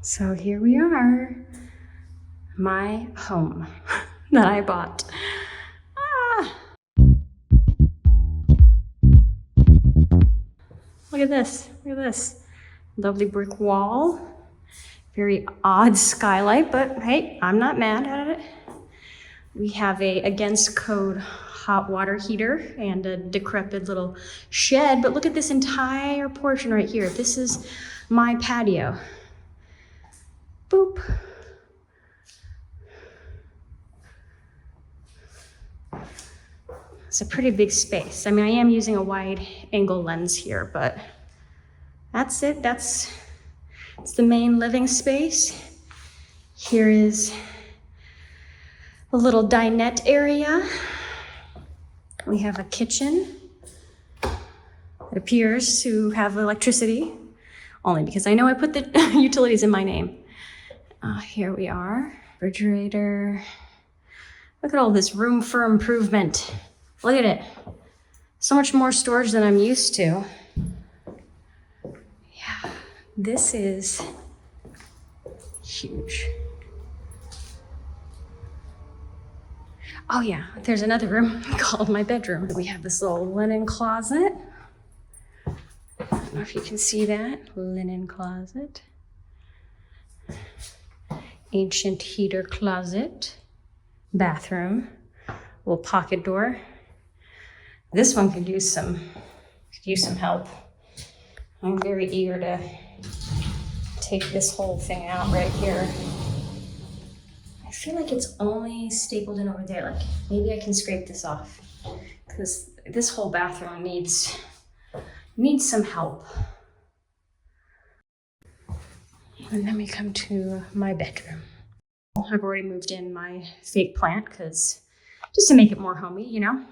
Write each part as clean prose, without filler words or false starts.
So here we are, my home that I bought. Look at this, look at this. Lovely brick wall, very odd skylight, but hey, I'm not mad at it. We have a against code hot water heater and a decrepit little shed, but look at this entire portion right here. This is my patio. Boop. It's a pretty big space. I mean, I am using a wide angle lens here, but that's it. It's the main living space. Here is a little dinette area. We have a kitchen. It appears to have electricity, only because I know I put the utilities in my name. Here we are, refrigerator. Look at all this room for improvement. Look at it. So much more storage than I'm used to. Yeah, this is huge. Oh yeah, there's another room called my bedroom. We have this little linen closet. I don't know if you can see that, linen closet. Ancient heater closet, bathroom, little pocket door. This one could use some help. I'm very eager to take this whole thing out right here. I feel like it's only stapled in over there. Like maybe I can scrape this off because this whole bathroom needs some help. And then we come to my bedroom. I've already moved in my fake plant because just to make it more homey, you know.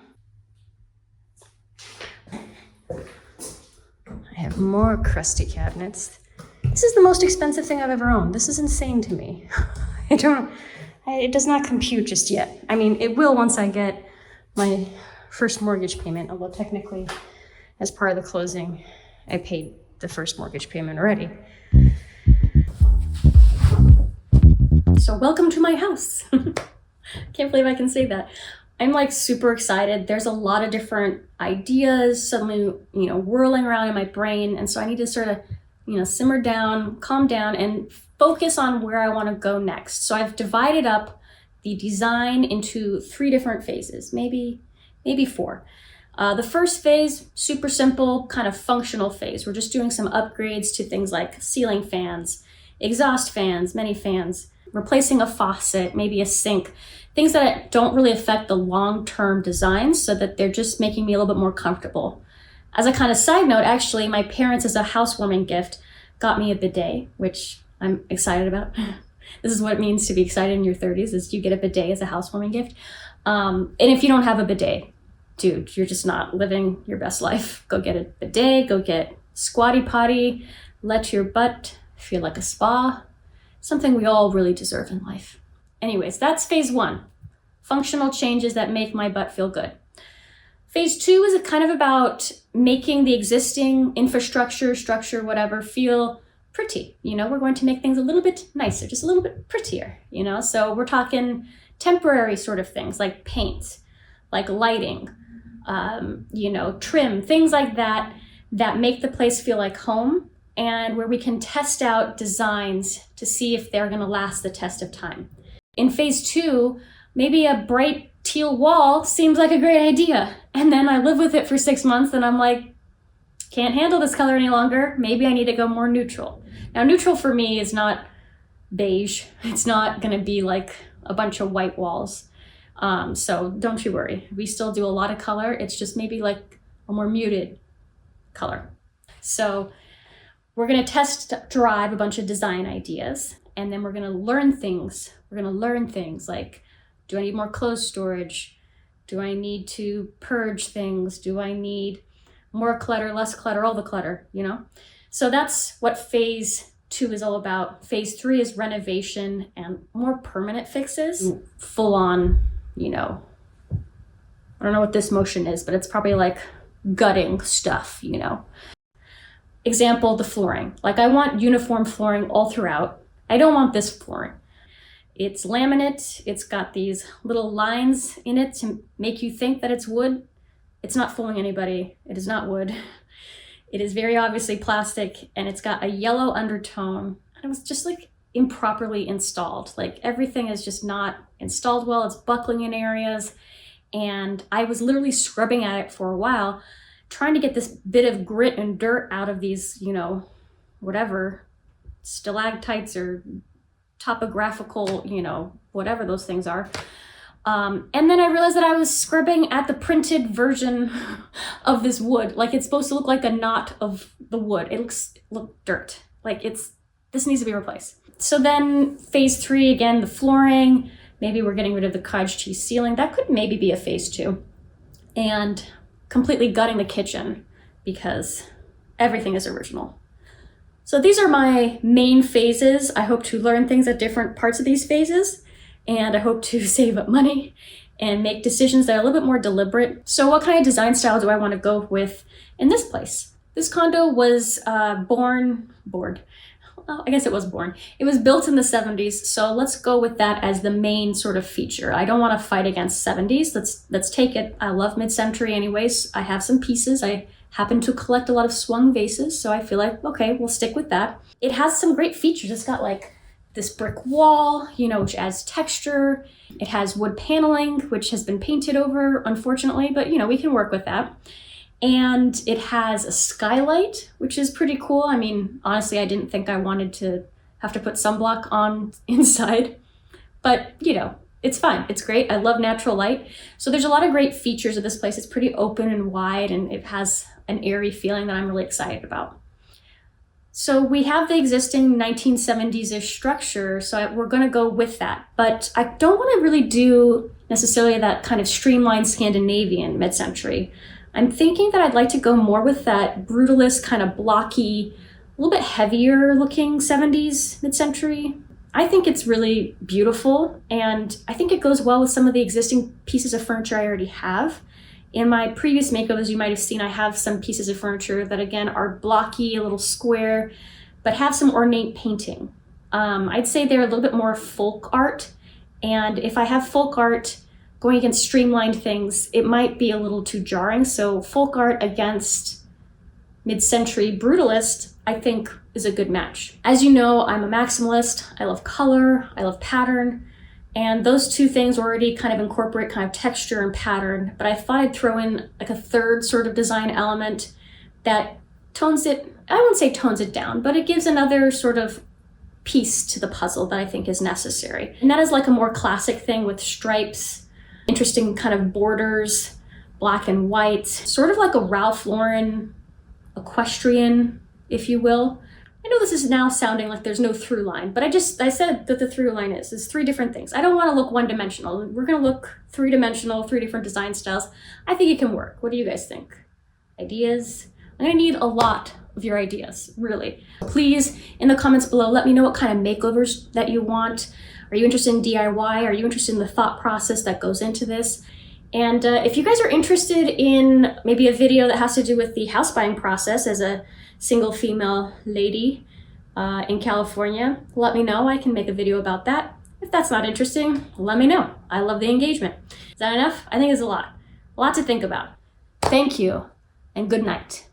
I have more crusty cabinets. This is the most expensive thing I've ever owned. This is insane to me. It does not compute just yet. I mean, it will once I get my first mortgage payment, although technically as part of the closing, I paid the first mortgage payment already. So welcome to my house. Can't believe I can say that. I'm like super excited. There's a lot of different ideas suddenly, whirling around in my brain. And so I need to sort of, simmer down, calm down, and focus on where I want to go next. So I've divided up the design into 3 different phases, maybe 4. The first phase, super simple, kind of functional phase. We're just doing some upgrades to things like ceiling fans, exhaust fans, many fans, replacing a faucet, maybe a sink, things that don't really affect the long-term design so that they're just making me a little bit more comfortable. As a kind of side note, actually, my parents, as a housewarming gift, got me a bidet, which I'm excited about. This is what it means to be excited in your 30s, is you get a bidet as a housewarming gift. And if you don't have a bidet, dude, you're just not living your best life. Go get a bidet, go get squatty potty, let your butt feel like a spa. Something we all really deserve in life. Anyways, that's phase 1. Functional changes that make my butt feel good. Phase 2 is kind of about making the existing infrastructure, structure, whatever, feel pretty. We're going to make things a little bit nicer, just a little bit prettier, So we're talking temporary sort of things like paint, like lighting, trim, things like that make the place feel like home, and where we can test out designs to see if they're going to last the test of time. In phase 2, maybe a bright teal wall seems like a great idea. And then I live with it for 6 months and I'm like, can't handle this color any longer. Maybe I need to go more neutral. Now, neutral for me is not beige. It's not going to be like a bunch of white walls. So don't you worry. We still do a lot of color. It's just maybe like a more muted color. So we're going to test drive a bunch of design ideas, and then we're going to learn things. We're going to learn things like, do I need more clothes storage? Do I need to purge things? Do I need more clutter, less clutter, all the clutter, So that's what phase 2 is all about. Phase 3 is renovation and more permanent fixes. Full on, I don't know what this motion is, but it's probably like gutting stuff, Example, the flooring. Like I want uniform flooring all throughout. I don't want this flooring. It's laminate. It's got these little lines in it to make you think that it's wood. It's not fooling anybody. It is not wood. It is very obviously plastic, and it's got a yellow undertone. And it was just like improperly installed. Like everything is just not installed well. It's buckling in areas. And I was literally scrubbing at it for a while, trying to get this bit of grit and dirt out of these, you know, whatever, stalactites or topographical, you know, whatever those things are. And then I realized that I was scrubbing at the printed version of this wood. Like it's supposed to look like a knot of the wood. It look dirt. Like this needs to be replaced. So then phase 3, again, the flooring, maybe we're getting rid of the cottage cheese ceiling. That could maybe be a phase 2. And completely gutting the kitchen because everything is original. So these are my main phases. I hope to learn things at different parts of these phases, and I hope to save up money and make decisions that are a little bit more deliberate. So what kind of design style do I want to go with in this place? This condo was It was built in the 70s, so let's go with that as the main sort of feature. I don't want to fight against 70s. Let's take it. I love mid-century anyways. I have some pieces. I happen to collect a lot of swung vases, so I feel like, okay, we'll stick with that. It has some great features. It's got like this brick wall, you know, which adds texture. It has wood paneling, which has been painted over, unfortunately, but you know, we can work with that. And it has a skylight, which is pretty cool. I mean, honestly, I didn't think I wanted to have to put sunblock on inside, but you know, it's fine. It's great. I love natural light. So there's a lot of great features of this place. It's pretty open and wide, and it has an airy feeling that I'm really excited about. So we have the existing 1970s-ish structure, so we're gonna go with that. But I don't wanna really do necessarily that kind of streamlined Scandinavian mid-century. I'm thinking that I'd like to go more with that brutalist, kind of blocky, a little bit heavier looking 70s mid-century. I think it's really beautiful, and I think it goes well with some of the existing pieces of furniture I already have. In my previous makeovers, you might have seen I have some pieces of furniture that again are blocky, a little square, but have some ornate painting. I'd say they're a little bit more folk art, and if I have folk art going against streamlined things, it might be a little too jarring. So folk art against mid-century brutalist, I think, is a good match. As you know, I'm a maximalist. I love color, I love pattern, and those two things already kind of incorporate kind of texture and pattern, but I thought I'd throw in like a third sort of design element that tones it, I wouldn't say tones it down, but it gives another sort of piece to the puzzle that I think is necessary. And that is like a more classic thing with stripes, interesting kind of borders, black and white, sort of like a Ralph Lauren equestrian, if you will. I know this is now sounding like there's no through line, but I said that the through line is 3 different things. I don't want to look one-dimensional. We're going to look 3-dimensional, 3 different design styles. I think it can work. What do you guys think? Ideas? I'm going to need a lot of your ideas, really. Please, in the comments below, let me know what kind of makeovers that you want. Are you interested in DIY? Are you interested in the thought process that goes into this? And if you guys are interested in maybe a video that has to do with the house buying process as a single female lady in California, let me know. I can make a video about that. If that's not interesting, let me know. I love the engagement. Is that enough? I think it's a lot to think about. Thank you, and good night.